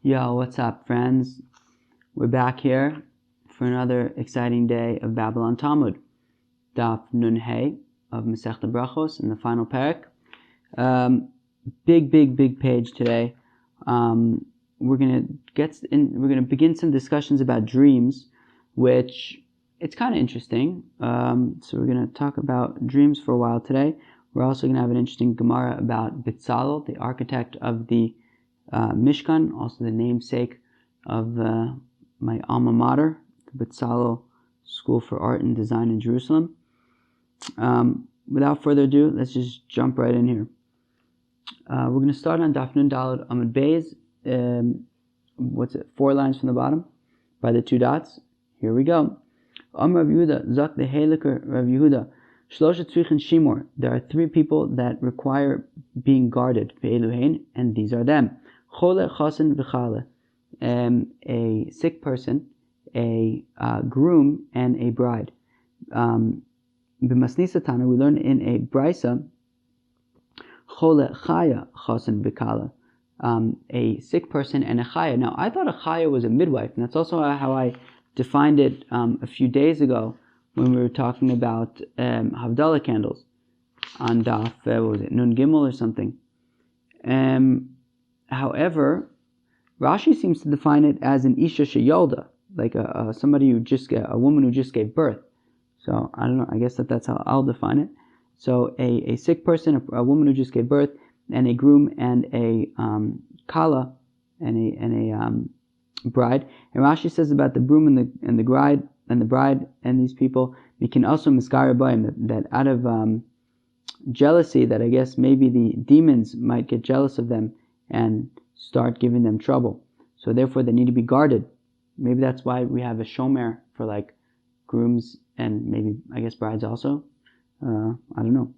Yo, what's up, friends? We're back here for another exciting day of Babylon Talmud. Daf Nun Hey of Masechta Berachos in the final parak. Big page today. We're gonna begin some discussions about dreams, which it's kind of interesting. So we're gonna talk about dreams for a while today. We're also gonna have an interesting Gemara about Bitzalel, the architect of the Mishkan, also the namesake of my alma mater, the Bezalel School for Art and Design in Jerusalem. Without further ado, let's just jump right in here. We're going to start on Daf Nun Daled Amud Beis. 4 lines from the bottom, by the 2 dots. Here we go. Rav Yehuda, Zak the Heliker Rav Yehuda, Shlosha Tzrichin Shimor. There are 3 people that require being guarded, Ve'eluhein, and these are them. Chole, Chasen, V'chale. A sick person, a groom, and a bride. B'masnisa Tana, we learn in a brisa, Chole, Chaya, Chasen, V'chale. A sick person and a chaya. Now, I thought a chaya was a midwife, and that's also how I defined it a few days ago when we were talking about Havdalah candles on Daf, what was it, Nun Gimel or something. However, Rashi seems to define it as an Isha Sheyolda, like a woman who just gave birth. So, I don't know, I guess that's how I'll define it. So, a sick person, a woman who just gave birth, and a groom and a kala and a bride. And Rashi says about the groom and the bride and these people, we can also miskara b'ayim, that out of jealousy, that I guess maybe the demons might get jealous of them and start giving them trouble. So therefore they need to be guarded. Maybe that's why we have a shomer for like grooms and maybe I guess brides also. I don't know.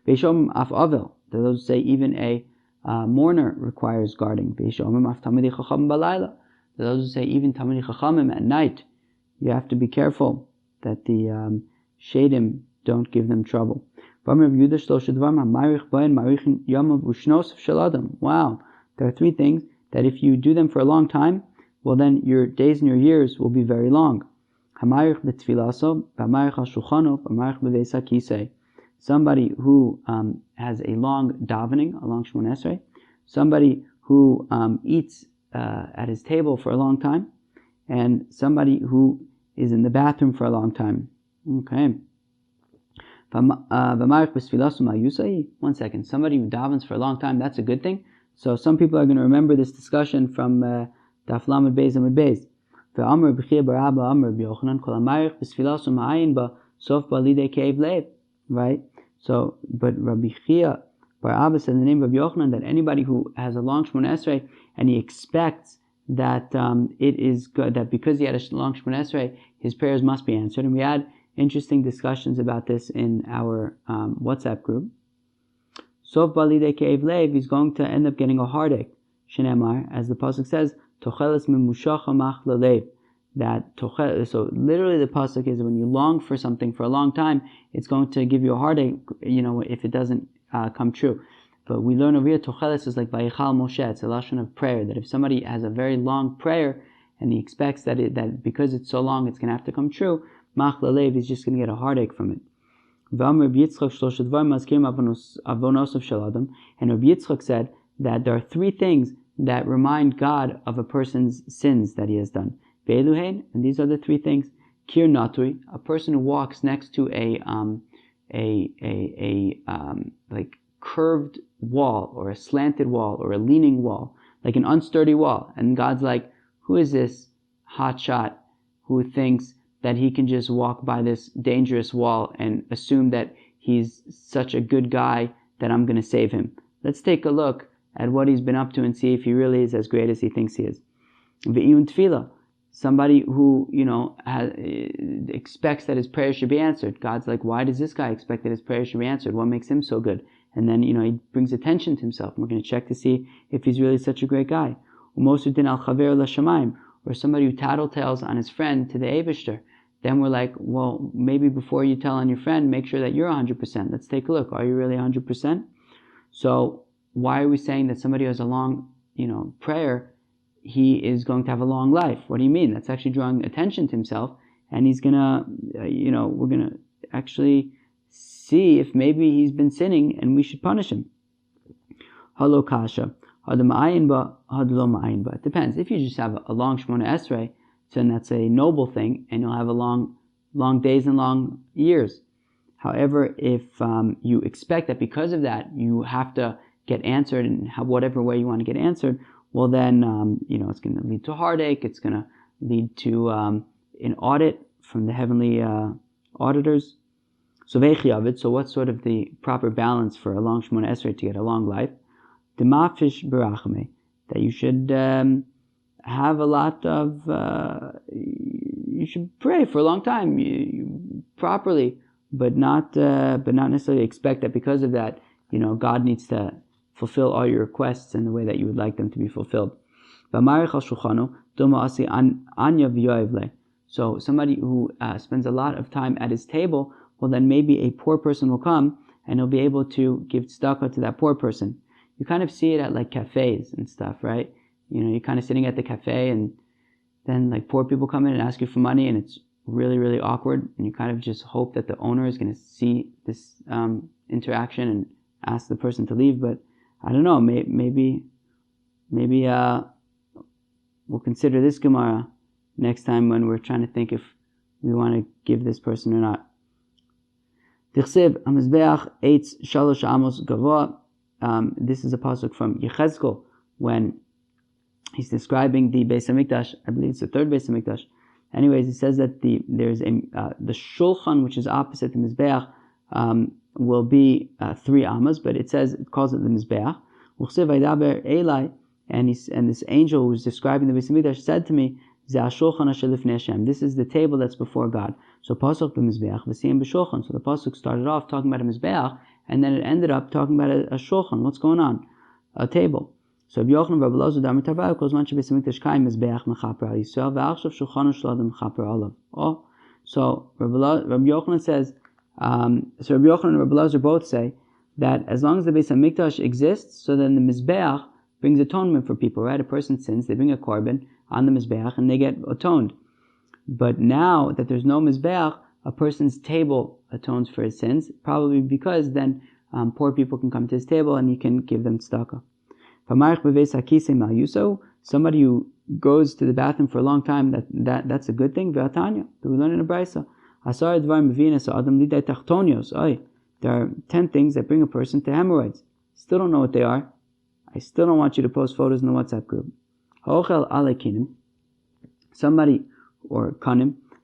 Veishom af avel. Those say even a mourner requires guarding. Those who say even Tamidi Chachamim at night, you have to be careful that the shadim don't give them trouble. Wow, there are 3 things that if you do them for a long time, well then your days and your years will be very long. Somebody who has a long davening, a long Shemon Esrei, somebody who eats at his table for a long time, and somebody who is in the bathroom for a long time. Okay. 1 second. Somebody who davens for a long time, that's a good thing. So some people are going to remember this discussion from Daf Lamed Beis Amud Beis. Right? So, but Rabbi Chia Bar Abba said in the name of Yochanan that anybody who has a long Shemon Esrei and he expects that it is good, that because he had a long Shemon Esrei, his prayers must be answered. And we had interesting discussions about this in our WhatsApp group. Sof Balidei Ke'ev Lev, he's going to end up getting a heartache. Shenemar, as the pasuk says, Tocheles Mimushacha Mach Lelev. So literally the pasuk is when you long for something for a long time, it's going to give you a heartache, if it doesn't come true. But we learn over here, Tocheles is like Vayichal Moshe, it's a lashon of prayer, that if somebody has a very long prayer and he expects that because it's so long it's going to have to come true, Mach Lelev, he's just going to get a heartache from it. And Rabbi Yitzchak said that there are 3 things that remind God of a person's sins that he has done. Ve'eluhein, and these are the 3 things. Kir natui, a person who walks next to a like curved wall or a slanted wall or a leaning wall, like an unsturdy wall. And God's like, who is this hotshot who thinks that he can just walk by this dangerous wall and assume that he's such a good guy that I'm going to save him? Let's take a look at what he's been up to and see if he really is as great as he thinks he is. Ve'iyun tefillah, somebody who, expects that his prayer should be answered. God's like, why does this guy expect that his prayer should be answered? What makes him so good? And then, he brings attention to himself. And we're going to check to see if he's really such a great guy. Umosudin al chaver l'shamayim, or somebody who tattletales on his friend to the Eivishter. Then we're like, well, maybe before you tell on your friend, make sure that you're 100%. Let's take a look. Are you really 100%? So why are we saying that somebody who has a long, prayer, he is going to have a long life. What do you mean? That's actually drawing attention to himself, and he's gonna, we're gonna actually see if maybe he's been sinning and we should punish him. Halo kasha. It depends. If you just have a long Shemona Esrei, then that's a noble thing, and you'll have a long days and long years. However, if you expect that because of that you have to get answered in whatever way you want to get answered, well then, it's going to lead to heartache. It's going to lead to an audit from the heavenly auditors. So what's sort of the proper balance for a long Shemona Esrei to get a long life? That you should have a lot of, you should pray for a long time, properly, but not necessarily expect that because of that, God needs to fulfill all your requests in the way that you would like them to be fulfilled. So somebody who spends a lot of time at his table, well then maybe a poor person will come and he'll be able to give tzedakah to that poor person. You kind of see it at like cafes and stuff, right? You're kind of sitting at the cafe and then like poor people come in and ask you for money, and it's really, really awkward, and you kind of just hope that the owner is going to see this interaction and ask the person to leave. But I don't know, maybe we'll consider this Gemara next time when we're trying to think if we want to give this person or not. Tichsev hamizbeach eitz shalosh amos gavoa. This is a pasuk from Yechezkel when he's describing the Beis Hamikdash. I believe it's the third Beis Hamikdash. Anyways, he says that there's the shulchan, which is opposite the mizbeach, will be 3 amas, but it calls it the mizbeach. And this angel who was describing the Beis Hamikdash said to me, this is the table that's before God. So pasuk b'mizbeach v'siyim b'shulchan. So the pasuk started off talking about a mizbeach, and then it ended up talking about a shulchan. What's going on? A table. So Rabbi Yochanan Rabbi Elazar Damar Tarvayu calls one Beis Hamikdash kaim mizbeach mechaper al Yisrael ve'achshav shulchanu shel adam mechaper alav. Oh, so Rabbi Yochanan says. So Rabbi Yochanan and Rabbi Elazar both say that as long as the Beis Hamikdash exists, so then the mizbeach brings atonement for people. Right? A person sins, they bring a korban on the mizbeach and they get atoned. But now that there's no mizbeach, a person's table atones for his sins, probably because then poor people can come to his table and he can give them tzedakah. Somebody who goes to the bathroom for a long time, that's a good thing. We learn in a brisa. There are 10 things that bring a person to hemorrhoids. Still don't know what they are. I still don't want you to post photos in the WhatsApp group.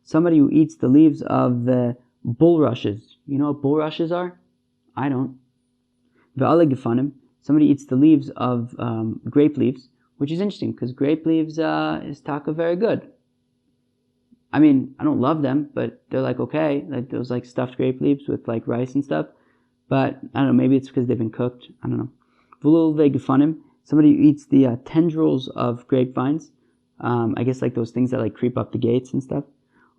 Somebody who eats the leaves of the bulrushes. You know what bulrushes are? I don't. Somebody eats the leaves of grape leaves, which is interesting because grape leaves is taka very good. I mean, I don't love them, but they're like okay, like those like stuffed grape leaves with like rice and stuff. But I don't know, maybe it's because they've been cooked. I don't know. Somebody who eats the tendrils of grapevines. I guess like those things that like creep up the gates and stuff.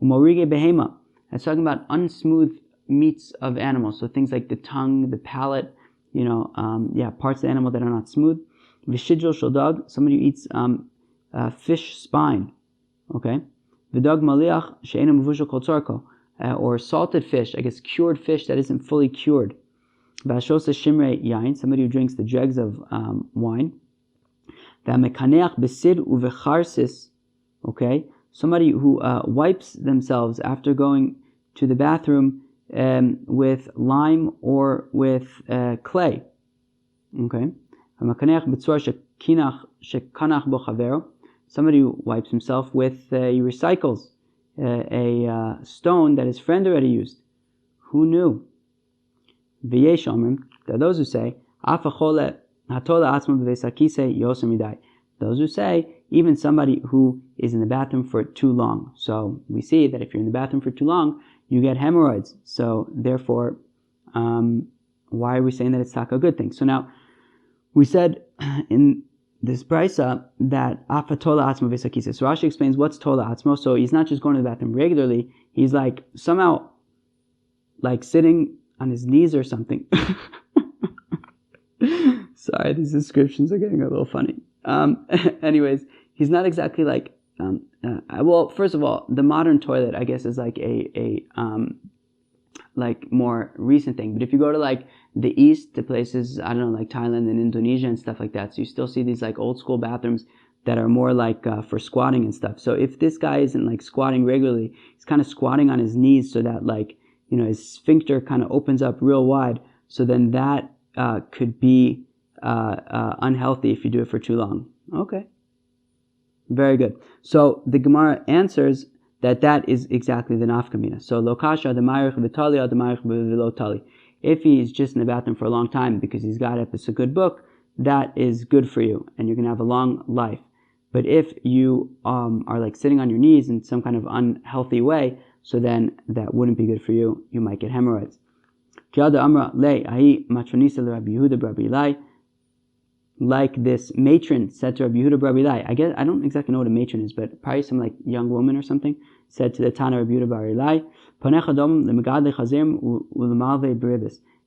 Umorige behema. That's talking about unsmooth meats of animals. So things like the tongue, the palate, parts of the animal that are not smooth. Vishidjol sholdog. Somebody who eats fish spine. Okay. V'dog maliach she'ena mevushel kol tzarko. Or salted fish, I guess cured fish that isn't fully cured. V'ashosa shimrei yain. Somebody who drinks the dregs of wine. V'amekaneach besid uvecharsis. Okay. Somebody who wipes themselves after going to the bathroom with lime or with clay. Okay. Somebody who wipes himself with, he recycles a stone that his friend already used. Who knew? There are those who say, those who say, even somebody who is in the bathroom for too long. So we see that if you're in the bathroom for too long, you get hemorrhoids. So therefore, why are we saying that it's taka a good thing? So now, we said in this brisa that afa tola atzmo v'sakisa. So Rashi explains what's tola atzmo. So he's not just going to the bathroom regularly. He's like somehow like sitting on his knees or something. Sorry, these descriptions are getting a little funny. Anyways, he's not exactly like, well, first of all, the modern toilet, I guess, is like a like more recent thing. But if you go to like the east, to places, I don't know, like Thailand and Indonesia and stuff like that, so you still see these like old school bathrooms that are more like for squatting and stuff. So if this guy isn't like squatting regularly, he's kind of squatting on his knees so that like, you know, his sphincter kind of opens up real wide. So then that could be unhealthy if you do it for too long. Okay. Very good. So the Gemara answers that is exactly the nafkamina. So lokasha the ma'arich v'tali the ma'arich v'lo. If he's just in the bathroom for a long time because he's got it, it's a good book, that is good for you, and you're going to have a long life. But if you are like sitting on your knees in some kind of unhealthy way, so then that wouldn't be good for you. You might get hemorrhoids. Like this matron said to Rabbi Yehuda Bar Ilai. I guess I don't exactly know what a matron is, but probably some like young woman or something said to the Tana Rabbi Yehuda Bar Ilai,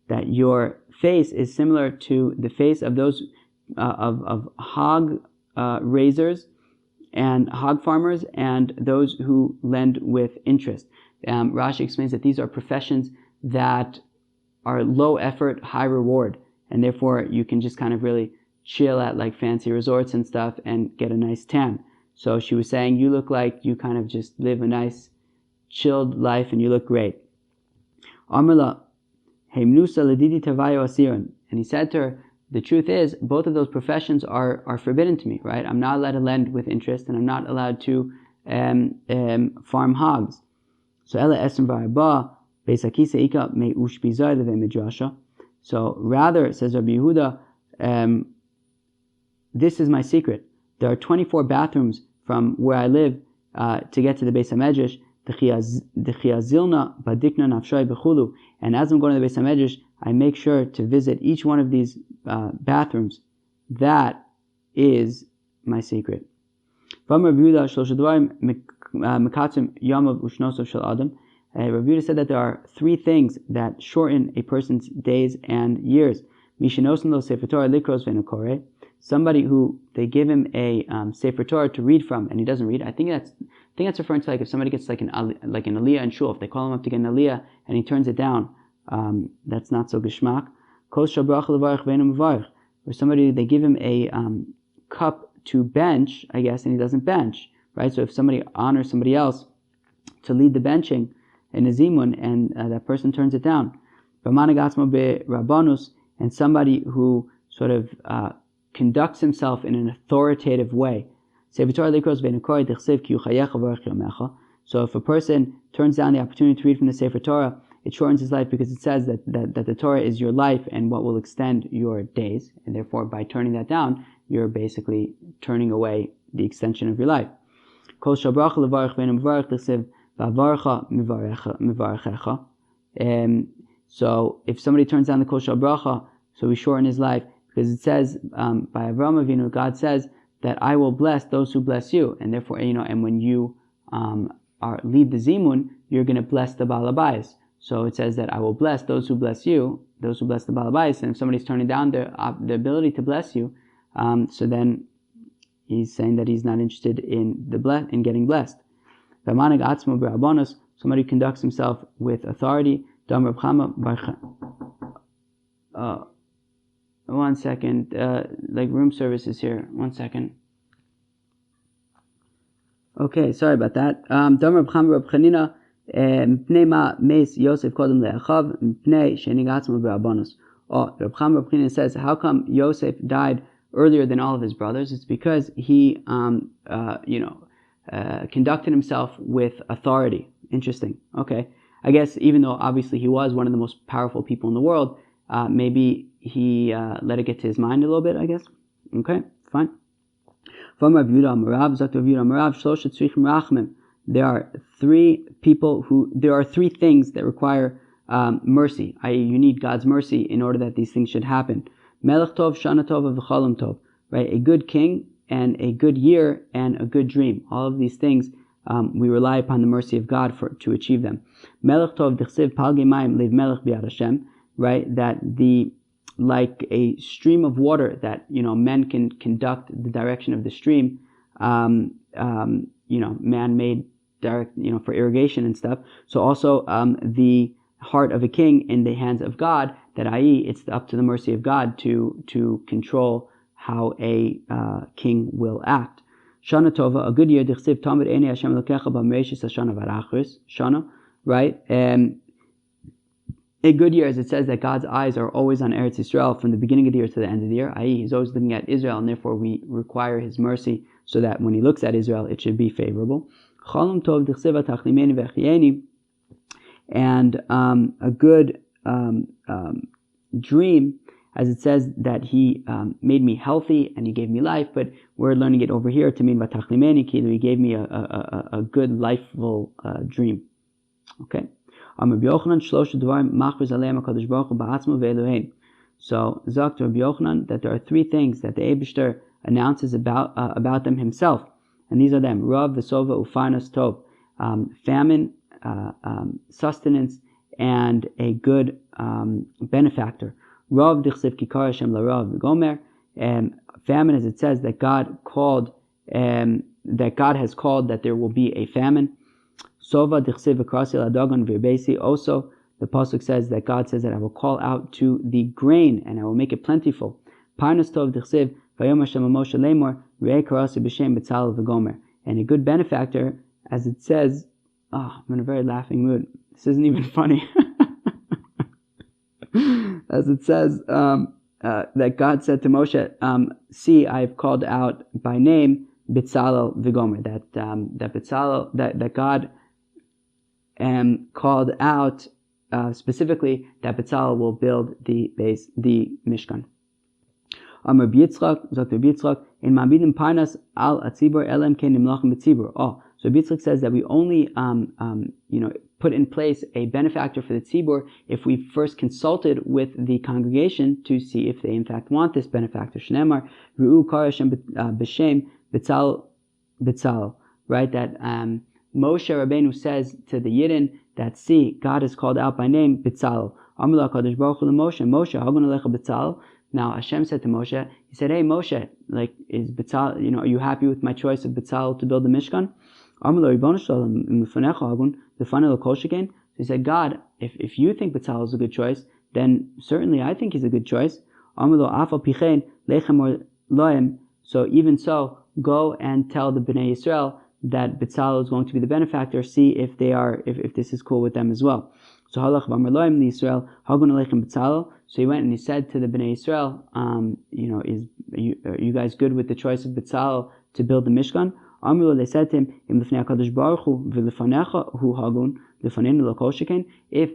that your face is similar to the face of those of hog raisers and hog farmers and those who lend with interest. Rashi explains that these are professions that are low effort, high reward, and therefore you can just kind of really chill at like fancy resorts and stuff and get a nice tan. So she was saying, you look like you kind of just live a nice chilled life and you look great. Amrla, heimnusa ledidi tavayo asiran. And he said to her, the truth is, both of those professions are forbidden to me, right? I'm not allowed to lend with interest and I'm not allowed to farm hogs. So ela esem v'arba beisakisa ika me ushpizay leve midrasha. So rather, says Rabbi Yehuda, this is my secret. There are 24 bathrooms from where I live to get to the Beis HaMedrash. And as I'm going to the Beis HaMedrash, I make sure to visit each one of these bathrooms. That is my secret. Rabbi Yehuda said that there are three things that shorten a person's days and years. Somebody who they give him a Sefer Torah to read from and he doesn't read. I think that's referring to like if somebody gets like an aliyah in shul, if they call him up to get an aliyah and he turns it down, that's not so geshmak. Or somebody, they give him a cup to bench, I guess, and he doesn't bench, right? So if somebody honors somebody else to lead the benching in a zimun and that person turns it down, and somebody who sort of conducts himself in an authoritative way. So if a person turns down the opportunity to read from the Sefer Torah, it shortens his life because it says that the Torah is your life and what will extend your days, and therefore by turning that down, you're basically turning away the extension of your life. So if somebody turns down the Kol Shal Bracha, so we shorten his life, because it says by Avraham Avinu, God says that I will bless those who bless you, and therefore, and when you lead the Zimun, you're going to bless the Baal Habayis. So it says that I will bless those who bless you, those who bless the Baal Habayis, and if somebody's turning down the ability to bless you, so then he's saying that he's not interested in getting blessed. Somebody who conducts himself with authority. One second, like room service is here. 1 second. Okay, sorry about that. Reb Chaim says, how come Yosef died earlier than all of his brothers? It's because he, conducted himself with authority. Interesting. Okay. I guess even though obviously he was one of the most powerful people in the world, maybe he let it get to his mind a little bit, I guess. Okay, fine. There are three things that require mercy, i.e. you need God's mercy in order that these things should happen. Melech tov, shana tov, v'chalom tov, right? A good king and a good year and a good dream. All of these things, we rely upon the mercy of God to achieve them. Melech tov d'chsiv palgei mayim lev melech b'yad Hashem, right? That like a stream of water that men can conduct the direction of the stream man-made direct, for irrigation and stuff. So also the heart of a king in the hands of God, that i.e. it's up to the mercy of God to control how a king will act. Shana Tova, a good year, Dichsiv Tamid Eni Hashem Elokecha B'Meishis Hashana Berachos, Shana, right? A good year, as it says that God's eyes are always on Eretz Yisrael from the beginning of the year to the end of the year, i.e. He's always looking at Israel, and therefore we require His mercy so that when He looks at Israel, it should be favorable. Chalom Tov Dichsiv Tachlimeni V'Chieni, and a good dream, as it says that He made me healthy and He gave me life, but we're learning it over here to mean Vatachlimeni, He gave me a good, lifeful dream. Okay. So, Zakt Rabbi Yochanan that there are three things that the Eibishter announces about them Himself, and these are them: Rav, Vesova, Ufarnas, Tov, famine, sustenance, and a good benefactor. Rav Dichsiv Kikar Hashem LaRav Gomer, famine, as it says that God has called that there will be a famine. Sova Dichsiv V'Krasi L'Adagon V'Irbesi. Also, the pasuk says that God says that I will call out to the grain and I will make it plentiful. Parnas Tov Dichsiv V'Yom Hashem Moshe Lemor Re'ei Karasi B'Shem B'Tzalel V'Gomer. And a good benefactor, as it says, I'm in a very laughing mood. This isn't even funny. As it says that God said to Moshe, see, I have called out by name B'Tzalel V'Gomer. That God called out specifically that B'Tzalel will build the Mishkan. Amar B'Yitzchak, Dr. B'Yitzchak, in Ma'amidim Parnas al Atzibur Elem Ken Nimlachim B'Tzibur. So B'Yitzchak says that we only put in place a benefactor for the tzibur if we first consulted with the congregation to see if they in fact want this benefactor. Shneimar Ru'u Kar Hashem B'Shem B'Tzalel, right? That Moshe Rabbeinu says to the Yidden that, see, God is called out by name B'Tzalel. Amar Kadosh Baruch Hu Moshe, Hagun Alecha B'Tzalel. Now Hashem said to Moshe, He said, hey Moshe, is B'Tzalel, are you happy with my choice of B'Tzalel to build the Mishkan? So he said, God, if you think B'Tzalel is a good choice, then certainly I think he's a good choice. So even so, go and tell the Bnei Yisrael that B'Tzalel is going to be the benefactor. See if this is cool with them as well. So he went and he said to the Bnei Yisrael, are you guys good with the choice of B'Tzalel to build the Mishkan? They said to him, if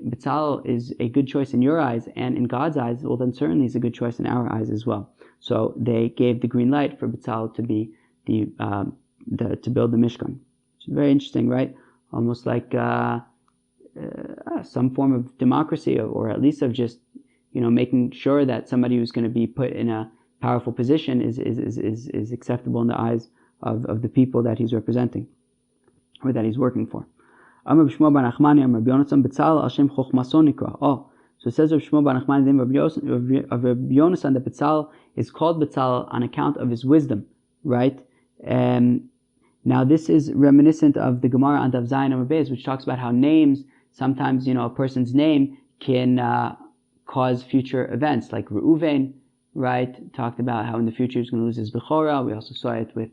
B'Tzalel is a good choice in your eyes and in God's eyes, well then certainly it's a good choice in our eyes as well. So they gave the green light for B'Tzalel to be to build the Mishkan. It's very interesting, right? Almost like some form of democracy, or at least of just making sure that somebody who's going to be put in a powerful position is acceptable in the eyes of the people that he's representing or that he's working for. So it says Rav Shmuel bar Nachmani, the name of Rav Yonasan, that B'Tzalel is called B'Tzalel on account of his wisdom, right? Now this is reminiscent of the Gemara on Daf Zayin Amar Beis, which talks about how names, sometimes a person's name can cause future events, like Reuven, right? Talked about how in the future he's going to lose his Bechora. We also saw it with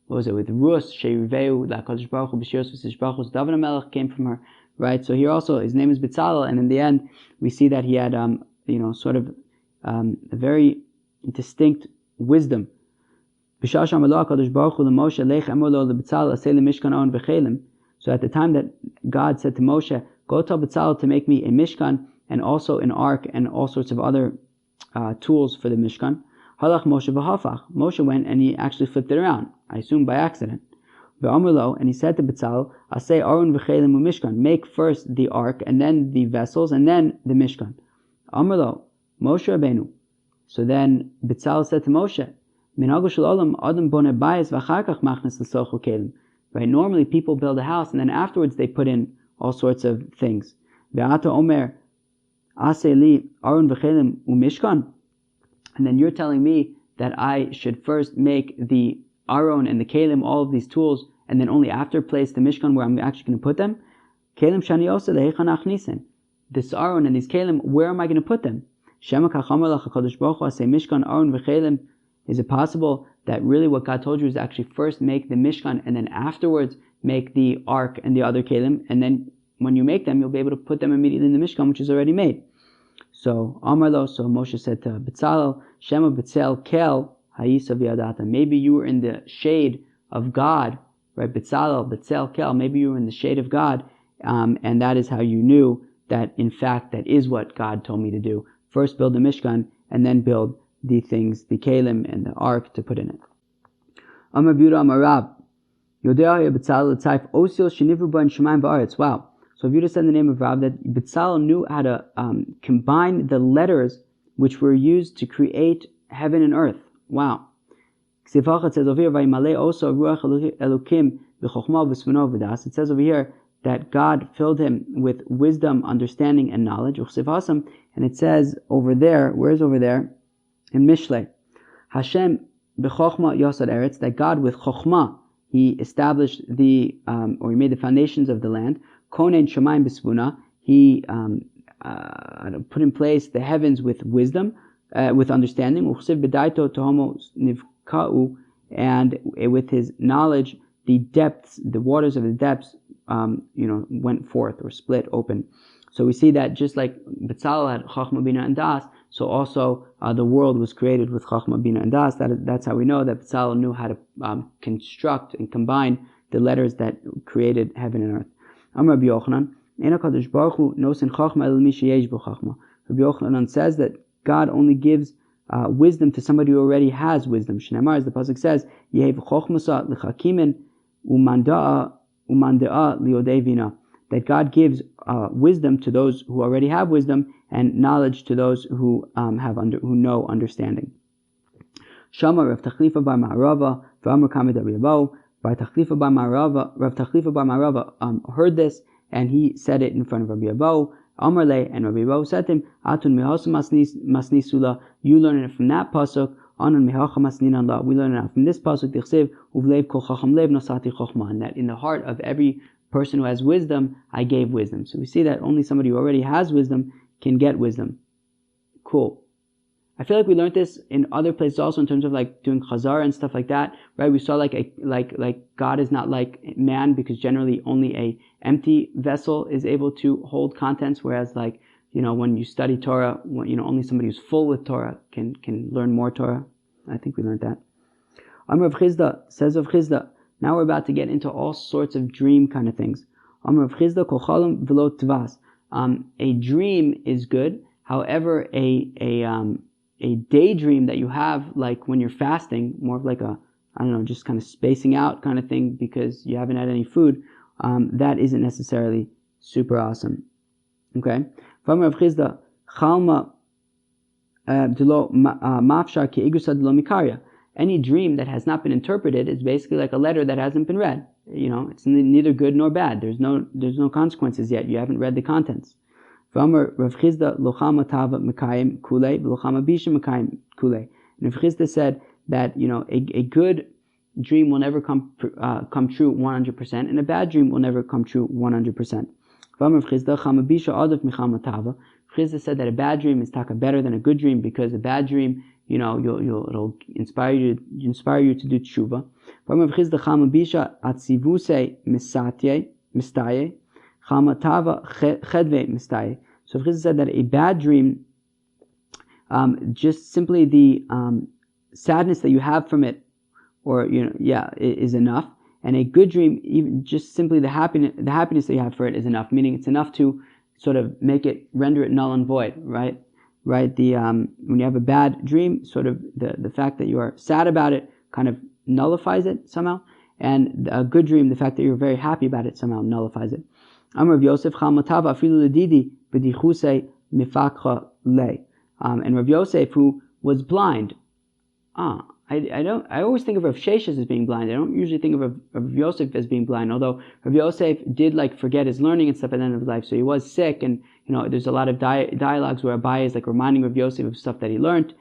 with Rus, Sheiriveu, LaKadosh Baruch Hu, B'Shiros V'Sish Baruch Hu, David HaMelech came from her, right? So here also his name is B'Tzalel, and in the end we see that he had sort of a very distinct wisdom. So at the time that God said to Moshe, go tell B'Tzalel to make me a Mishkan and also an ark and all sorts of other tools for the Mishkan. Halach Moshe v'hafach. Moshe went and he actually flipped it around, I assume by accident. And he said to B'Tzalel, Asay Aron v'chelim u'Mishkan. Make first the ark and then the vessels and then the Mishkan. Amrlo, Moshe Rabbeinu. So then B'Tzalel said to Moshe, right? Normally people build a house and then afterwards they put in all sorts of things. And then you're telling me that I should first make the Aron and the Kalim, all of these tools, and then only after place the Mishkan where I'm actually going to put them? Kalim Shani Osa Lehecha Nachnisen. This Aron and these Kalim, where am I going to put them? Shema Kachamar Lach HaKadosh Baruch Hu Aseh Mishkan Aron V'Kalim. Is it possible that really what God told you is actually first make the Mishkan and then afterwards make the Ark and the other Kalim, and then when you make them, you'll be able to put them immediately in the Mishkan, which is already made. So Amarlo, so Moshe said to Betzalel, Shema Betzel Kel Ha'isa V'Yadata. Maybe you were in the shade of God, right? Betzel Kel. Maybe you were in the shade of God, and that is how you knew that in fact that is what God told me to do. First build the Mishkan, and then build the things, the Kalim and the Ark to put in it. Amar Biuda Amar Rab, Yodea Betzalel Tzayf Osil Shenivru Ba in Shemayim V'Aretz. Wow. So Biuda said in the name of Rab that Betzalel knew how to combine the letters which were used to create heaven and earth. Wow. It says over here, it says over here that God filled him with wisdom, understanding, and knowledge. And it says over there, where's over there? In Mishlei, Hashem b'chokhma yasad eretz, that God with chokhmah He established he made the foundations of the land. Konen shamayim b'svuna, He put in place the heavens with wisdom, with understanding. Uchsiv b'daito tohomo nivka'u, and with His knowledge, the depths, the waters of the depths, went forth or split open. So we see that just like Betzalel had Chachma, Bina, and Das, so also the world was created with Chachma, Bina, and Das. That's how we know that Betzalel knew how to construct and combine the letters that created heaven and earth. Amar Rabbi Yochanan, Ein HaKadosh Baruch Hu nosen Chachma el mi sheyesh bo Chachma. Rabbi Yochanan says that God only gives wisdom to somebody who already has wisdom. Shneimar, as the pasuk says, Yehev Chochmasa l'chakimin umanda'a liodei vina. That God gives wisdom to those who already have wisdom, and knowledge to those who who know understanding. Shama Rav Tachlifa bar Ma'arava v'Amar Kamed Rabbi Bar Tachlifa bar Ma'arava. Rav Tachlifa bar Ma'arava heard this, and he said it in front of Rabbi Abo. Amar Le, and Rabbi Abo said to him, Atun mihasa masnisula. You learn it from that pasuk. Anan mihacha masninan la. We learn it from this pasuk. Dichsev uvlev kol chacham lev nosati chochma. And that in the heart of every person who has wisdom, I gave wisdom. So we see that only somebody who already has wisdom can get wisdom. Cool. I feel like we learned this in other places also in terms of like doing chazar and stuff like that, right? We saw like God is not like man, because generally only a empty vessel is able to hold contents, whereas like, when you study Torah, only somebody who's full with Torah can learn more Torah. I think we learned that. Amar of Chizda, says of Chizda. Now we're about to get into all sorts of dream kind of things. Amar of Chizda kol chalam v'lo tvas. A dream is good. However, a daydream that you have, like when you're fasting, more of like just kind of spacing out kind of thing because you haven't had any food, that isn't necessarily super awesome. Okay? Amar of Chizda chalma d'lo mafshar ke'igusa d'lo mikarya. Any dream that has not been interpreted is basically like a letter that hasn't been read. It's neither good nor bad. There's no consequences yet. You haven't read the contents. And Rav Chizda said that a good dream will never come true 100%, and a bad dream will never come true 100%. Chizda said that a bad dream is better than a good dream, because a bad dream, it'll inspire you to do tshuva. So Chizda said that a bad dream, just simply the sadness that you have from it, is enough. And a good dream, even just simply the happiness that you have for it is enough. Meaning, it's enough to sort of render it null and void, right? Right. When you have a bad dream, sort of the fact that you are sad about it kind of nullifies it somehow, and a good dream, the fact that you're very happy about it somehow nullifies it. Amar Rav Yosef Chamatava afilu ledidi b'dichusei mifakha le. And Rav Yosef, who was blind, I always think of Rav Sheshes as being blind. I don't usually think of Rav Yosef as being blind, although Rav Yosef did forget his learning and stuff at the end of his life, so he was sick, and there's a lot of dialogues where Abaye is reminding Rav Yosef of stuff that he learned.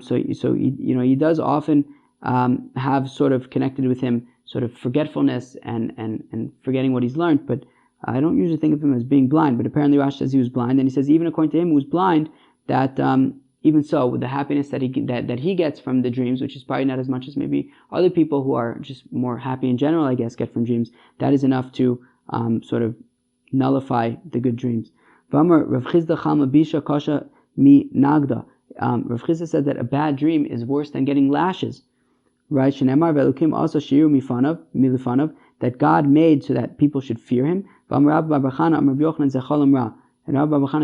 So he does often have sort of connected with him sort of forgetfulness and forgetting what he's learned, but I don't usually think of him as being blind, but apparently Rashi says he was blind, and he says even according to him who was blind, that even so, with the happiness that he gets from the dreams, which is probably not as much as maybe other people who are just more happy in general, I guess, get from dreams, that is enough to sort of nullify the good dreams. Rav Chisda said that a bad dream is worse than getting lashes. Right? That God made so that people should fear Him. And Rabbi Bar Chana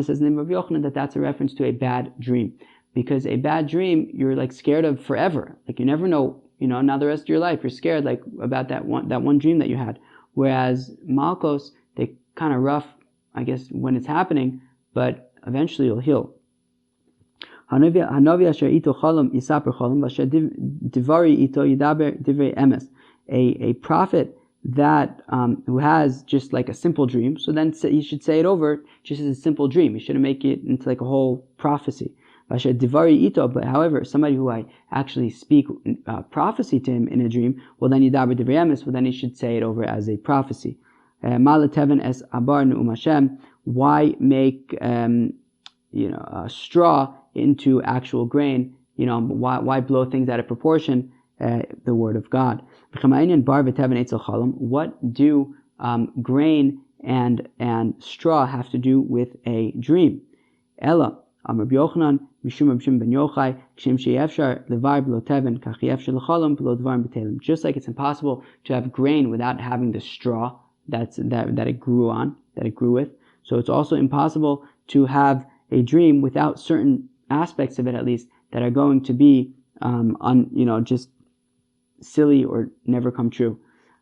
says in the name of Yochanan that that's a reference to a bad dream. Because a bad dream, you're like scared of forever. Like you never know, now the rest of your life, you're scared like about that one dream that you had. Whereas Malkos, they kind of rough, I guess, when it's happening, but eventually you'll heal. A prophet that who has just like a simple dream, so then he should say it over just as a simple dream. He shouldn't make it into like a whole prophecy. But however, somebody who I actually speak prophecy to him in a dream, well then yidaber divrei emes, well then he should say it over as a prophecy. Why make straw into actual grain? Why blow things out of proportion? The word of God. What do grain and straw have to do with a dream? Ella, Rabbi Yochanan, Mishum Rabbi Shimon ben Yochai, Kshem she'efshar levar b'lo teven, kach ye'efshar l'cholam b'lo dvarim b'telim. Just like it's impossible to have grain without having the straw that it grew on, that it grew with. So it's also impossible to have a dream without certain aspects of it, at least, that are going to be just silly or never come true.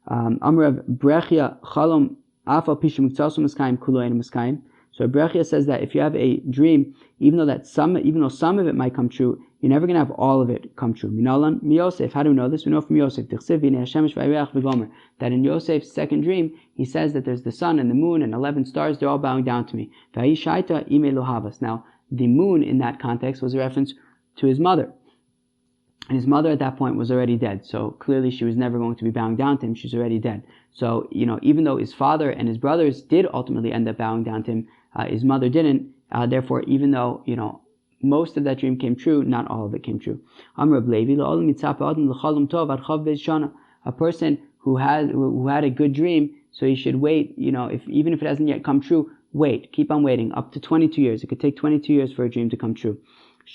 Amrav Berachia Chalom Afal Pishim Muktasu Muskayim Kulo Ein Muskayim. So Berachia says that if you have a dream, even though some of it might come true, you're never going to have all of it come true. Minalan Yosef. How do we know this? We know from Yosef. That in Yosef's second dream, he says that there's the sun and the moon and 11 stars. They're all bowing down to me. Now, the moon in that context was a reference to his mother. And his mother at that point was already dead. So clearly she was never going to be bowing down to him. She's already dead. So, even though his father and his brothers did ultimately end up bowing down to him, his mother didn't. Therefore, even though, most of that dream came true, not all of it came true. A person who had a good dream, so he should wait, even if it hasn't yet come true, wait, keep on waiting, up to 22 years. It could take 22 years for a dream to come true.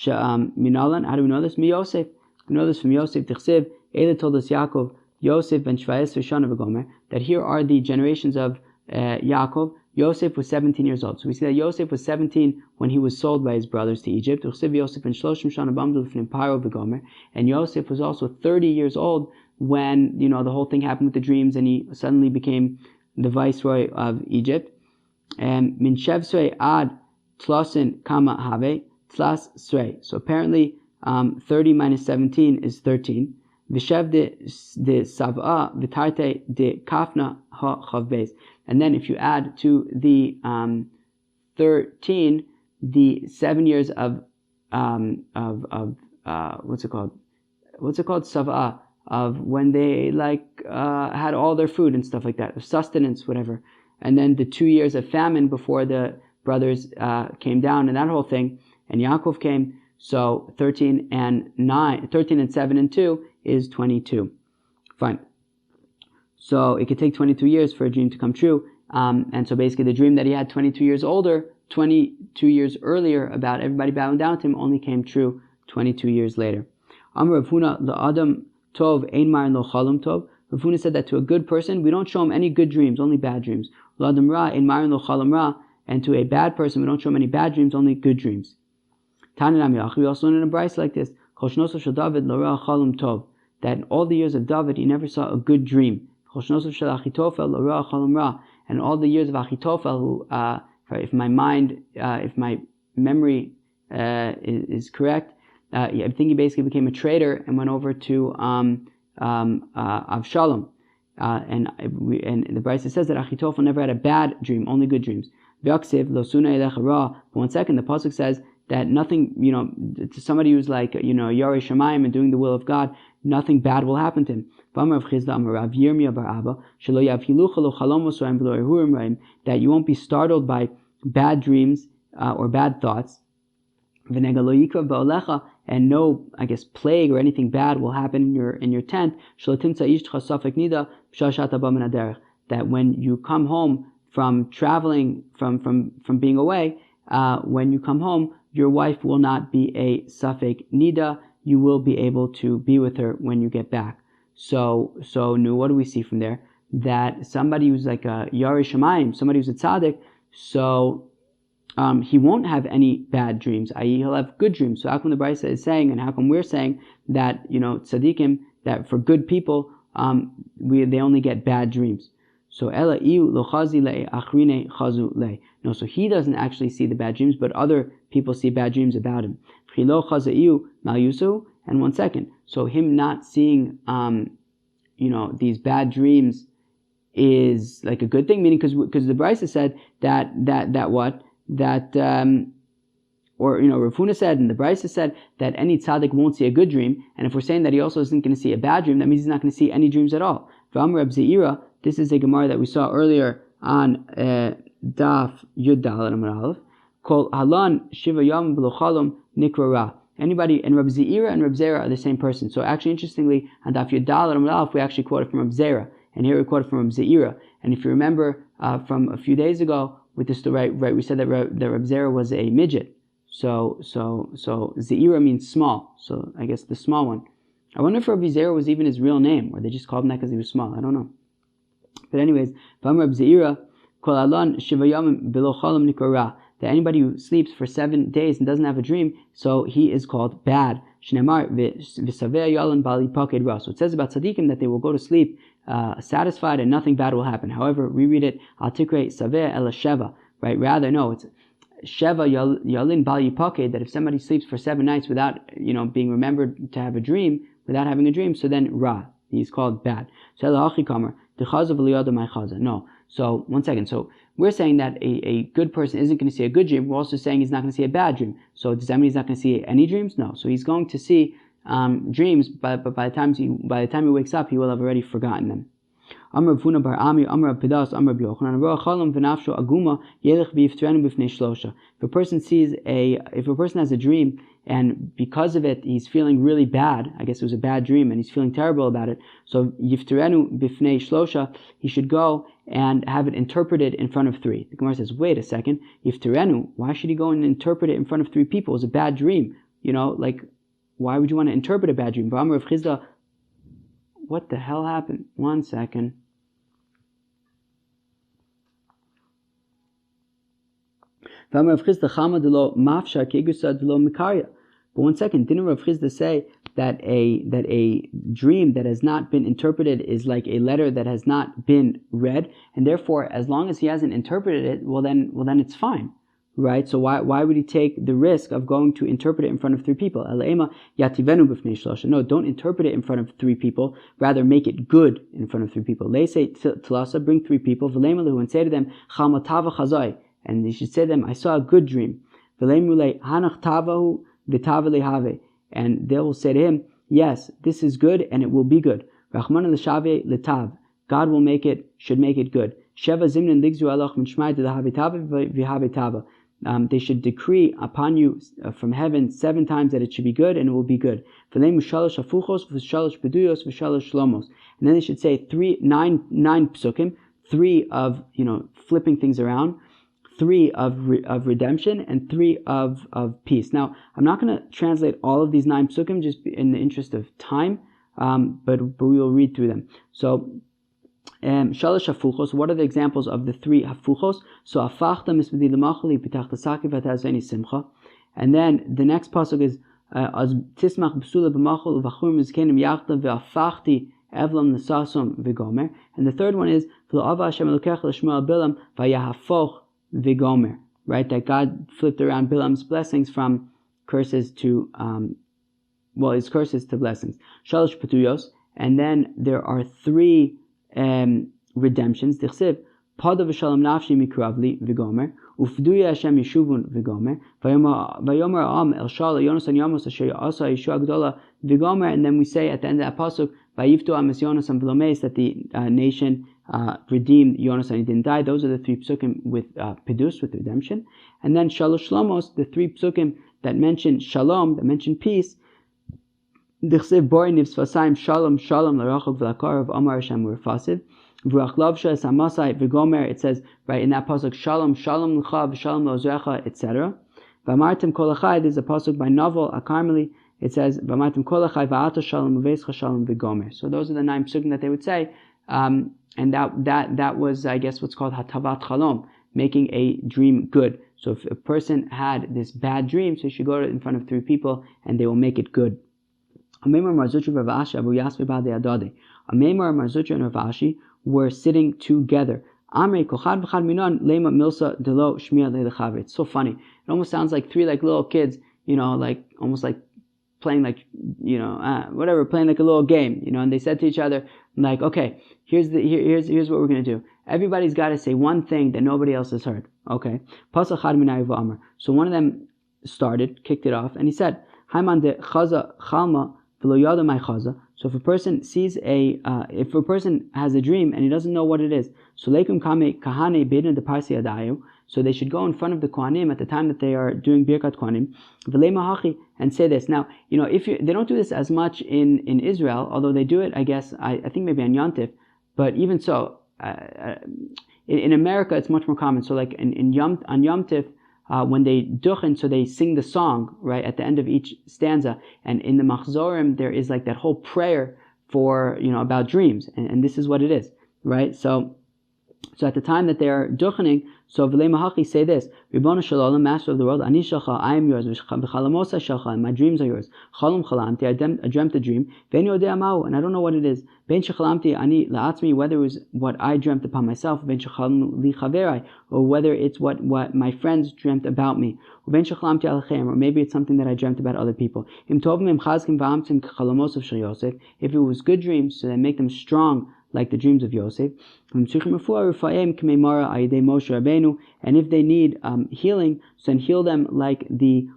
Minalan, how do we know this? Mi Yosef. We know this from Yosef. Tichsev, Eile told us Yaakov, Yosef ben Shvayes Rishana v'Gomer, that here are the generations of Yaakov. Yosef was 17 years old. So we see that Yosef was 17 when he was sold by his brothers to Egypt. And Yosef was also 30 years old when, the whole thing happened with the dreams and he suddenly became the viceroy of Egypt. And Min Shevsrei ad Tlosin Kama Have Tlas Srei. So apparently 30 minus 17 is 13. Vishev de Sav'a Vitarte de Kafna Chav Beis. And then if you add to the 13 the 7 years of what's it called? Sav'a, of when they had all their food and stuff like that, of sustenance, whatever. And then the 2 years of famine before the brothers came down and that whole thing, and Yaakov came. So 13 and 7 and 2 is 22. Fine. So it could take 22 years for a dream to come true. And so basically the dream that he had 22 years earlier about everybody bowing down to him only came true 22 years later. Amar Rav Huna la'adam tov ein marin lo chalom tov. Rav Huna said that to a good person, we don't show him any good dreams, only bad dreams. La'adam ra ein marin lo chalom ra. And to a bad person, we don't show him any bad dreams, only good dreams. We also learn in a brayso like this, that in all the years of David, he never saw a good dream. And all the years of Achitophel, who, if my memory is correct, I think he basically became a traitor and went over to Avshalom. And the brayso says that Achitophel never had a bad dream, only good dreams. But 1 second, the pasuk says that nothing, to somebody who's like, Yarei Shamayim and doing the will of God, nothing bad will happen to him. That you won't be startled by bad dreams or bad thoughts. And no, I guess, plague or anything bad will happen in your tent. That when you come home from traveling, from being away, when you come home, your wife will not be a safek nida. You will be able to be with her when you get back. So what do we see from there? That somebody who's like a Yari Shemayim, somebody who's a tzaddik, so he won't have any bad dreams, i.e. he'll have good dreams. So how come the Brisa is saying, and how come we're saying that, tzaddikim, that for good people, they only get bad dreams. So ela iu lo chazi le achrine chazu le. No, so he doesn't actually see the bad dreams, but other people see bad dreams about him. Chilo chaza iu mal yusu. And 1 second, so him not seeing, these bad dreams is like a good thing, meaning because the Brisa said that Rav Huna said, and the Brisa said that any tzaddik won't see a good dream, and if we're saying that he also isn't going to see a bad dream, that means he's not going to see any dreams at all. This is a Gemara that we saw earlier on Daf Yud Daled Amud Aleph. Kol Halan Shiva Yom B'lo Chalom Nikra Ra. Anybody, and Reb Zeira and Reb Zera are the same person. So actually, interestingly, on Daf Yud Daled Amud Aleph, we actually quoted from Reb Zera, and here we quoted from Reb Zeira. And if you remember from a few days ago with this story, right, we said that Reb Zera was a midget. So Zeira means small. So I guess the small one. I wonder if Reb Zera was even his real name, or they just called him that because he was small. I don't know. But anyways, Reb Zeira, Kol Alon Shiva Yomim B'lo Chalom Nikora. That anybody who sleeps for 7 days and doesn't have a dream, so he is called bad. So it says about tzaddikim that they will go to sleep satisfied and nothing bad will happen. However, we read it al tikrei saveh el sheva, right? Rather, no, it's sheva yalin bal yipaked, that if somebody sleeps for 7 nights without being remembered to have a dream, without having a dream, so then ra, he's called bad. So no. So 1 second. So we're saying that a good person isn't going to see a good dream. We're also saying he's not going to see a bad dream. So does that mean he's not going to see any dreams? No. So he's going to see dreams, but by the time he wakes up, he will have already forgotten them. Amar Funa bar Ami, Amar Pidas, Amar Biochanan, Roa Chalam v'nafsho aguma yelech b'yiftrenu b'fnei shlosha. If a person has a dream, and because of it he's feeling really bad, I guess it was a bad dream, and he's feeling terrible about it, so yiftrenu b'fnei shlosha, he should go and have it interpreted in front of 3. The Gemara says, wait a second, yiftrenu, why should he go and interpret it in front of 3 people? It was a bad dream. Why would you want to interpret a bad dream? V'amar Rav Chizda, what the hell happened? 1 second. But 1 second, didn't Rav Chizda say that a dream that has not been interpreted is like a letter that has not been read, and therefore, as long as he hasn't interpreted it, well then it's fine, right? So why would he take the risk of going to interpret it in front of 3 people? No, don't interpret it in front of 3 people. Rather, make it good in front of 3 people. They say Tlasa, bring 3 people, and say to them, and you should say to them, I saw a good dream. And they will say to him, yes, this is good and it will be good. God will should make it good. They should decree upon you from heaven 7 times that it should be good and it will be good. And then they should say 9 psukim, 3 of flipping things around, 3 of redemption, and 3 of peace. Now, I'm not going to translate all of these 9 psukim just in the interest of time, but we will read through them. So, Shalosh hafuchos, what are the examples of the 3 hafuchos? So, afachta misbedi l'machali pitachta saki v'tazveni simcha. And then the next pasuk is az tismach b'sula b'machal v'achur mizkenim yachta v'afachti evlam nesasum v'gomer. And the third one is v'lo'ava Hashem elokech l'shmuel bilam v'yahafoch v'gomer. Right, that God flipped around Bilam's blessings from curses to his curses to blessings. Shalosh patuyos, and then there are 3 redemptions. Dichsiv Pada v'shalom nafshi mikravli v'gomer, ufduya Hashem yeshuvun v'gomer, vayomer am el shal Yonasan Yamos asher asa Yeshua Gdola v'gomer, and then we say at the end of that pasuk, vayiftu ames Yonasan v'lomeis, that the nation redeemed Yonasan, he didn't die. Those are the 3 psukim with pedus, with redemption. And then shalosh shlomos, the 3 psukim that mention shalom, that mention peace. D'chsev bori nivsvasayim shalom shalom l'rachok v'lakarav amar Hashem urfasiv v'rachlavsha samasai v'gomer. It says right in that pasuk shalom shalom l'cha v'shalom l'ozrecha, etc. V'amartim kol achai. There's a pasuk by Novel Akarmeli. It says v'amartim kol achai v'ata shalom v'veischa shalom v'gomer. So those are the 9 psukim that they would say, and that was, I guess, what's called hatavat chalom, making a dream good. So if a person had this bad dream, so he should go in front of 3 people and they will make it good. Amemar Marzutra and Ravashi were sitting together. It's so funny. It almost sounds like 3 like little kids, like almost like playing like, playing like a little game, and they said to each other, like, okay, here's what we're going to do. Everybody's got to say one thing that nobody else has heard. Okay. So one of them kicked it off, and he said, so if a person sees if a person has a dream and he doesn't know what it is, so they should go in front of the Kohanim at the time that they are doing Birkat Kohanim, and say this. Now, they don't do this as much in Israel, although they do it, I guess, I think maybe on Yom Tif, but even so, in America it's much more common. So like on Yom Tif, when they duchen, so they sing the song right at the end of each stanza, and in the Machzorim there is like that whole prayer for about dreams, and this is what it is, right? So at the time that they are duchening, so v'lei mahachi say this: Ribono shel Olam, Master of the world, ani shalcha, I am yours, v'chalamosa shalcha, and my dreams are yours. Chalom chalamti, I dreamt a dream, ve'en yodea mahu, and I don't know what it is. Ben shechalamti ani la'atzmi, whether it was what I dreamt upon myself, ben shechalam li chaverai, or whether it's what my friends dreamt about me, ben shechalamti alachem, or maybe it's something that I dreamt about other people. Im tovim im chazkim v'amtzim k'chalamos of shel Yosef. If it was good dreams, so they make them strong, like the dreams of Yosef. And if they need healing, so then heal them like the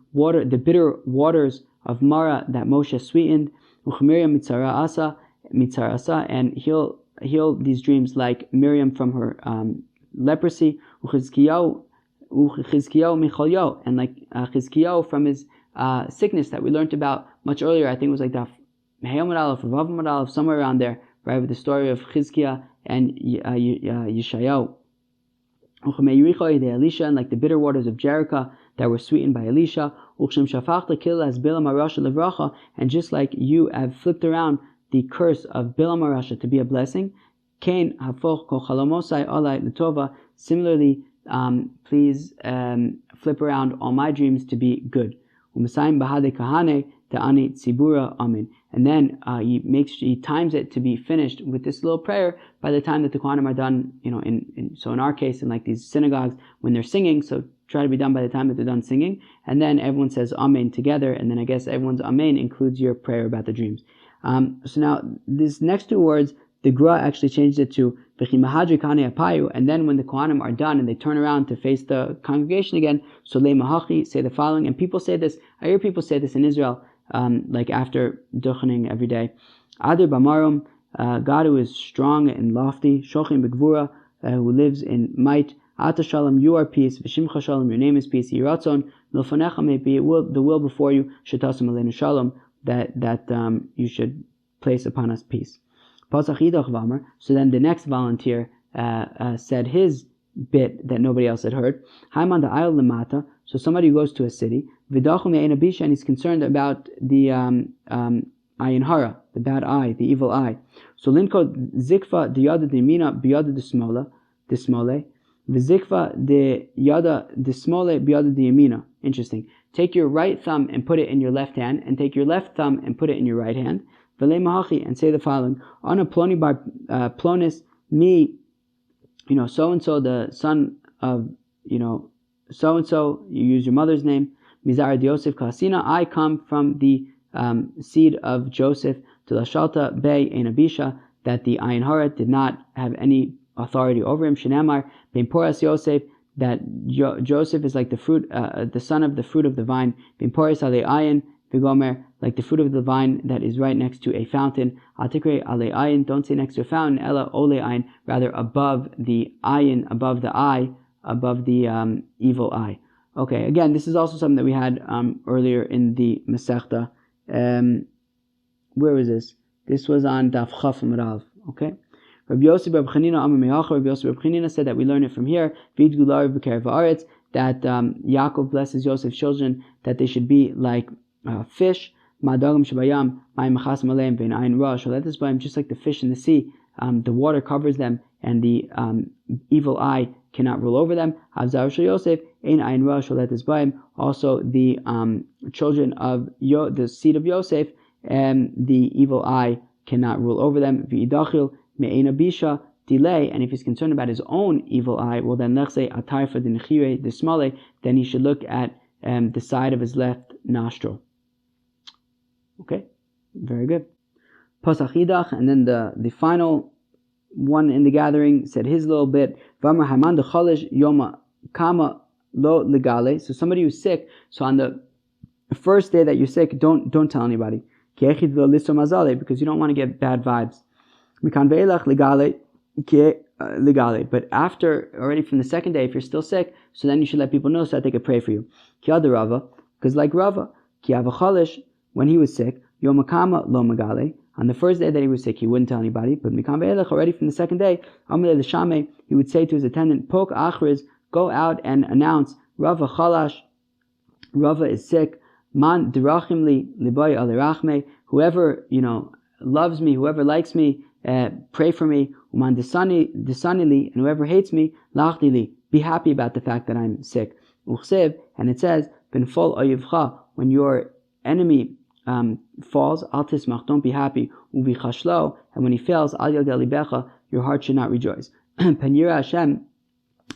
bitter waters of Mara that Moshe sweetened. And heal these dreams like Miriam from her leprosy. And like Chizkiyahu from his sickness that we learned about much earlier. I think it was like the Heyamad Aleph or Vavamad Aleph, somewhere around there, right, with the story of Chizkiah and Yeshayahu. Elisha, and like the bitter waters of Jericho that were sweetened by Elisha. And just like you have flipped around the curse of Bilam HaRasha to be a blessing, similarly, please flip around all my dreams to be good. And then he times it to be finished with this little prayer by the time that the Kohanim are done. So in our case, in like these synagogues, when they're singing, so try to be done by the time that they're done singing, and then everyone says Amen together, and then I guess everyone's Amen includes your prayer about the dreams. So now these next 2 words, the Gra actually changed it to V'chimahadri Kane Apayu, and then when the Kohanim are done and they turn around to face the congregation again, so Le Mahachi, say the following, and people say this, I hear people say this in Israel, like after duchening every day. Adir Bamarum, God who is strong and lofty, Shochim Begvura, who lives in might, Ata Shalom, you are peace, V'shimcha Shalom, your name is peace, Yiratzon, Milfanecha, may be the will before you, Shetasam Aleinu Shalom, that you should place upon us peace. So then the next volunteer said his bit that nobody else had heard. So somebody who goes to a city, and he's concerned about the ayin hara, the bad eye, the evil eye. So linko zikva the yada de mina biyada de smole, v'zikva the yada de smole biyada de yamina. Interesting. Take your right thumb and put it in your left hand, and take your left thumb and put it in your right hand. V'lei mahachi, and say the following: Ana ploni bar plonis me, so and so, the son of so and so. You use your mother's name. Mizar Yosef Kasina. I come from the seed of Joseph. To Lashalta Bey Ein Abisha, that the Ayin Hara did not have any authority over him. Shenamar ben Poras Yosef, that Joseph is like the fruit, the son of the fruit of the vine. Ben Poras ale ayin v'gomer, like the fruit of the vine that is right next to a fountain. Atikre ale ayin, don't say next to a fountain. Ella ole ayin, rather above the ayin, above the eye, above the evil eye. Okay, again, this is also something that we had earlier in the Masechta. Where was this? This was on Daf Chaf Amud Aleph. Okay. Rabbi Yosef Bar Chanina Amar Meyacha. Rabbi Yosef Bar Chanina said that we learn it from here. V'idgular b'kerev haaretz, that Yaakov blesses Joseph's children that they should be like fish. Ma'adagam shabayam ma'im machas maleim vein ayin ra shalatis b'ayim, just like the fish in the sea. The water covers them, and the evil eye cannot rule over them. Havzar shel Yosef ein ayin ra shalatis b'ayim. Also, the children of the seed of Yosef, the evil eye cannot rule over them. V'idachil me'ena bisha, delay, and if he's concerned about his own evil eye, well then lechse atarfa d'nechire d'smale, then he should look at the side of his left nostril. Okay, very good. Pasachidach, and then the final one in the gathering said his little bit. V'amar haman dechalish yoma kama lo legale. So somebody who's sick, so on the first day that you're sick, don't tell anybody, because you don't want to get bad vibes. But after, already from the second day, if you're still sick, so then you should let people know so that they can pray for you. Because like Rava, when he was sick, yomakama lo megale, on the first day that he was sick, he wouldn't tell anybody. But already from the second day, he would say to his attendant, Pok achriz, go out and announce, Rava chalash, Rava is sick. Man dirachimli liboy alirachme, whoever loves me, whoever likes me, pray for me. Uman disanili, and whoever hates me, lachdili, be happy about the fact that I'm sick. Uchsev, and it says, ben fol oyivcha, when your enemy falls, al tismach, don't be happy. Uvi chashlo, and when he fails, al yodel libecha, your heart should not rejoice. Penira Hashem,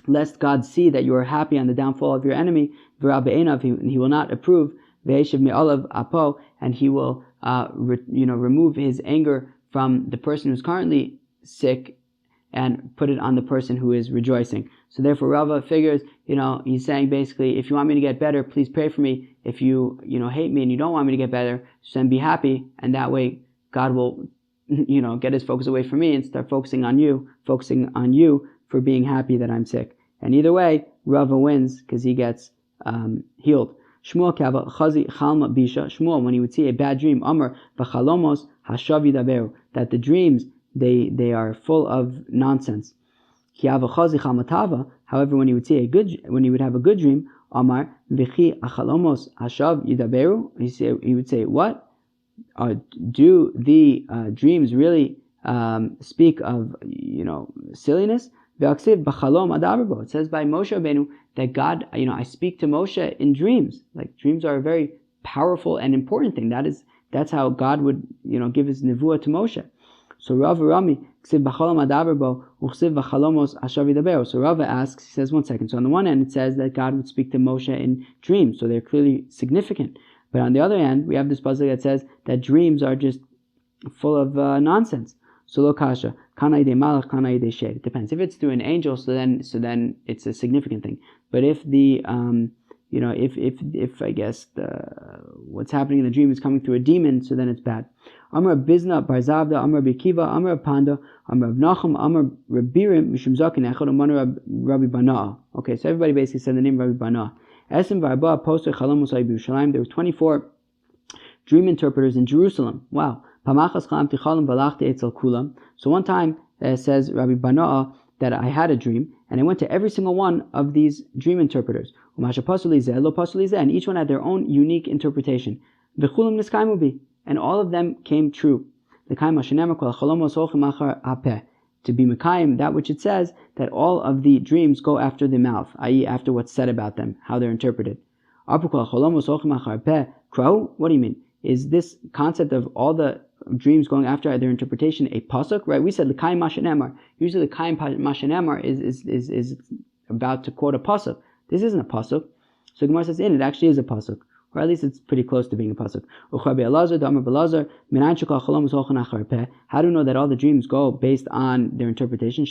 lest God see that you are happy on the downfall of your enemy. V'ra be'enav, he will not approve. Ve'eshev me'olav apo, and he will remove his anger from the person who's currently sick and put it on the person who is rejoicing. So therefore Rava figures, he's saying basically, if you want me to get better, please pray for me. If you hate me and you don't want me to get better, then be happy, and that way God will get his focus away from me and start focusing on you for being happy that I'm sick. And either way, Rava wins because he gets healed. Shmuel kava chazi chalma bisha. Shmuel, when he would see a bad dream, Amar v'chalomos hashav yidaberu, that the dreams they are full of nonsense. Kiava chazi chalmatava. However, when he would have a good dream, Amar v'chi achalomos hashav yidaberu. He would say, what? Do the dreams really speak of silliness? It says by Moshe Rabbeinu that God, I speak to Moshe in dreams. Like, dreams are a very powerful and important thing. That's how God would, give his nevuah to Moshe. So Rava Rami, so Rava asks, he says, one second. So on the one hand, it says that God would speak to Moshe in dreams, so they're clearly significant. But on the other hand, we have this pasuk that says that dreams are just full of nonsense. So lo kasha, kana ide malach, kana ide shed. It depends. If it's through an angel, so then it's a significant thing. But if the if I guess what's happening in the dream is coming through a demon, so then it's bad. Amar Bizna Bar Zavda, Amar Bikiva, Amar Panda, Amar Nachum, Amar Rabirim, Mishum Zakin Echad, Amar Rabbi Bana. Okay, so everybody basically said the name Rabbi Bana. Esim Varba Poster Chalam Musay B'Yerushalayim. There were 24 dream interpreters in Jerusalem. Wow. So one time, says Rabbi Bana, that I had a dream, and I went to every single one of these dream interpreters. And each one had their own unique interpretation. And all of them came true. To be Mekayim, that which it says, that all of the dreams go after the mouth, i.e. after what's said about them, how they're interpreted. What do you mean? Is this concept of all the dreams going after their interpretation a pasuk? Right? We said l'kayim mashenemar. Usually the l'kayim mashenemar is about to quote a pasuk. This isn't a pasuk. So Gemara says, it actually is a pasuk. or at least it's pretty close to being a pasuk. How do we know that all the dreams go based on their interpretation?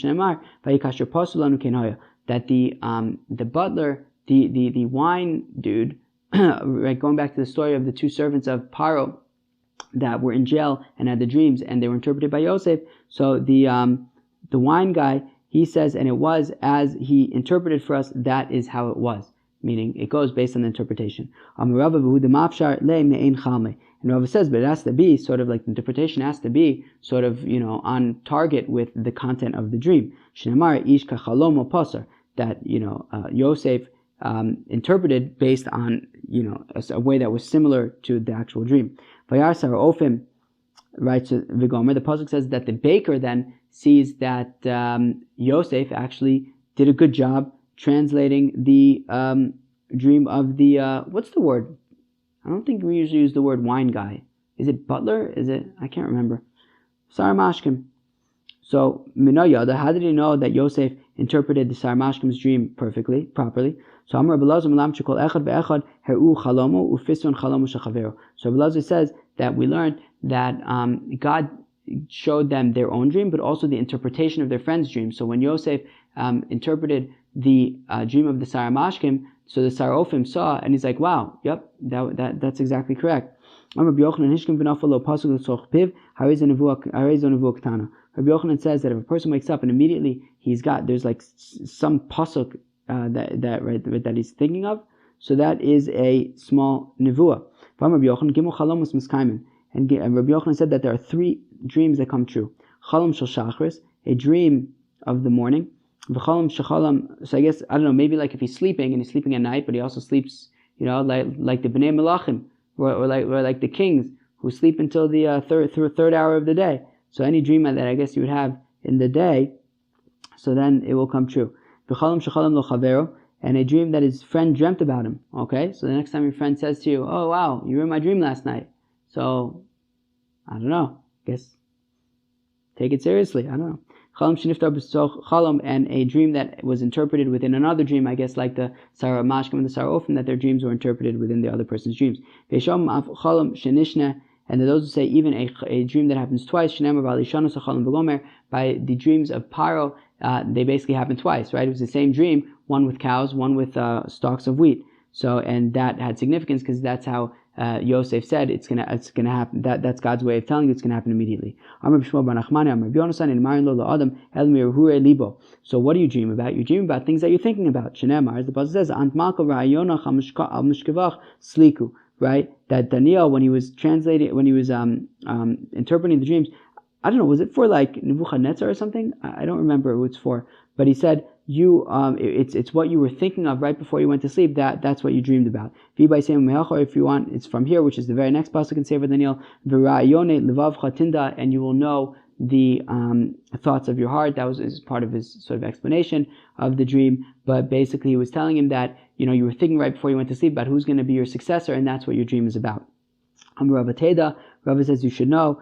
That the butler, the wine dude, right, going back to the story of the two servants of Paro that were in jail and had the dreams, and they were interpreted by Yosef. So the wine guy, he says, and it was as he interpreted for us, that is how it was. Meaning, it goes based on the interpretation. And Rava says, but it has to be sort of like the interpretation has to be sort of, on target with the content of the dream. That, Yosef interpreted based on, a way that was similar to the actual dream. Right, so the pasuk says that the baker then sees that Yosef actually did a good job translating the dream of the what's the word? I don't think we usually use the word wine guy. Is it butler? Is it? I can't remember. Saramashkim. So Minoyada, how did he know that Yosef interpreted the Saramashkim's dream properly? So Amar Belazar Malam Shekol Echad Be'echad Heru Chalomo Ufison Chalomo Shechavero. So Belazar says that we learned that God showed them their own dream, but also the interpretation of their friend's dream. So when Yosef interpreted the dream of the Saramashkim, so the Sarofim saw, and he's like, wow, yep, that's exactly correct. Rabbi Yochanan says that if a person wakes up and immediately there's like some pasuk that he's thinking of, so that is a small nevuah. And Rabbi Yochanan said that there are 3 dreams that come true. Chalam shel shachris, a dream of the morning. V'chalam shechalam, so I guess, I don't know, maybe like if he's sleeping, and he's sleeping at night, but he also sleeps, like the Bnei Melachim, or like the kings, who sleep until the third hour of the day. So any dream that I guess you would have in the day, so then it will come true. V'chalam shechalam lo chavero, and a dream that his friend dreamt about him. Okay, so the next time your friend says to you, oh wow, you were in my dream last night. So, I don't know, I guess, take it seriously, I don't know. Chalam, and a dream that was interpreted within another dream, I guess like the Sarah Mashkim and the Sarah Ofim, that their dreams were interpreted within the other person's dreams. And those who say even a dream that happens twice, by the dreams of Paro, they basically happen twice, right? It was the same dream, one with cows, one with stalks of wheat. So, and that had significance because that's how Yosef said it's gonna happen. That's God's way of telling you it's gonna happen immediately. So what do you dream about? You dream about things that you're thinking about. As the Pasuk says, right? That Daniel, when he was interpreting the dreams, I don't know, was it for like Nebuchadnezzar or something? I don't remember who it's for, but he said, it's what you were thinking of right before you went to sleep. That's what you dreamed about. If you want, it's from here, which is the very next pasuk in Sefer Daniel. And you will know the thoughts of your heart. That was part of his sort of explanation of the dream. But basically, he was telling him that you were thinking right before you went to sleep about who's going to be your successor, and that's what your dream is about. Rava says you should know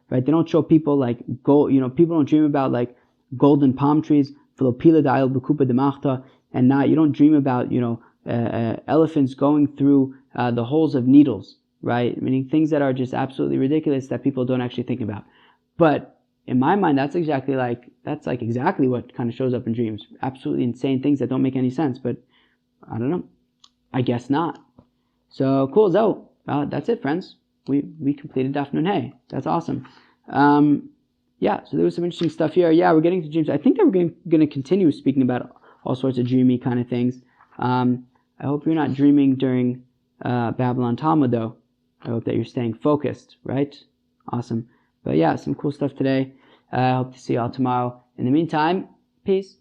right? They don't show people like gold. People don't dream about like golden palm trees. And you don't dream about elephants going through the holes of needles, right? Meaning things that are just absolutely ridiculous that people don't actually think about. But in my mind, that's exactly what kind of shows up in dreams. Absolutely insane things that don't make any sense. But I don't know. I guess not. So cool. So that's it, friends. We completed Daf Nun Hey. That's awesome. So there was some interesting stuff here. Yeah, we're getting to dreams. I think that we're going to continue speaking about all sorts of dreamy kind of things. I hope you're not dreaming during Babylon Talmud, though. I hope that you're staying focused, right? Awesome. But yeah, some cool stuff today. I hope to see you all tomorrow. In the meantime, peace.